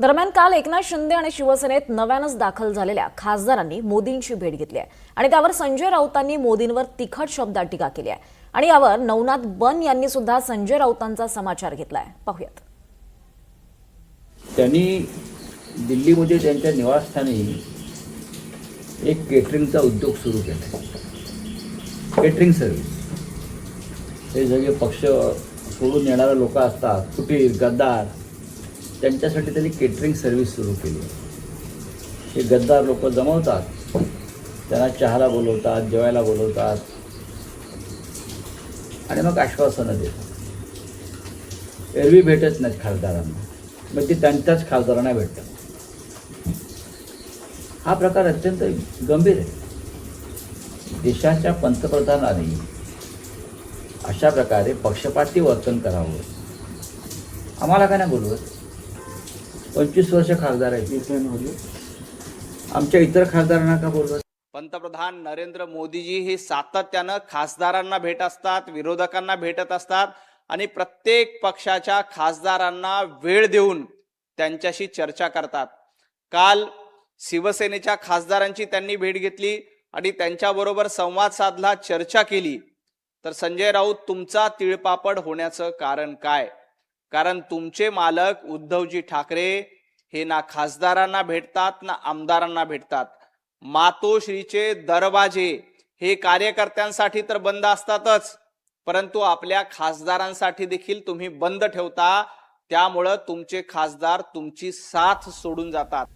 दरम्यान काल एकनाथ शिंदे आणि शिवसेनेत नव्यानंच दाखल झालेल्या खासदारांनी मोदींची भेट घेतली आहे आणि त्यावर संजय राऊतांनी मोदींवर तिखट शब्दात टीका केली आहे आणि यावर नवनाथ बन यांनी सुद्धा संजय राऊतांचा समाचार घेतलाय. पाहूयात. त्यांनी दिल्लीमध्ये त्यांच्या निवासस्थानी एक केटरिंगचा उद्योग सुरू केला. Catering service. हे सगळे पक्ष सोडून येणारे लोक असतात, फुटीर गद्दार, त्यांच्यासाठी त्यांनी केटरिंग सर्व्हिस सुरू केली. हे गद्दार लोक जमवतात, त्यांना चहाला बोलवतात, जेवायला बोलवतात आणि मग आश्वासनं देतात. एरवी भेटत नाहीत खासदारांना, मग ते त्यांच्याच खासदारांना भेटतात. हा प्रकार अत्यंत गंभीर आहे. देशाच्या पंतप्रधानांनी अशा प्रकारे पक्षपाती वर्तन करावं. आम्हाला काय नाही बोलवत. 25 वर्ष खासदार आहेत, आमच्या इतर खासदारांना का बोलवत? पंतप्रधान नरेंद्र मोदीजी हे सातत्यानं खासदारांना भेट असतात, विरोधकांना भेटत असतात आणि प्रत्येक पक्षाच्या खासदारांना वेळ देऊन त्यांच्याशी चर्चा करतात. काल शिवसेनेच्या खासदारांची त्यांनी भेट घेतली आणि त्यांच्याबरोबर संवाद साधला, चर्चा केली. तर संजय राऊत, तुमचा तिळपापड होण्याचं कारण काय? कारण तुमचे मालक उद्धवजी ठाकरे हे ना खासदारांना भेटतात ना आमदारांना भेटतात. मातोश्रीचे दरवाजे हे कार्यकर्त्यांसाठी तर बंद असतातच, परंतु आपल्या खासदारांसाठी देखील तुम्ही बंद ठेवता. त्यामुळं तुमचे खासदार तुमची साथ सोडून जातात.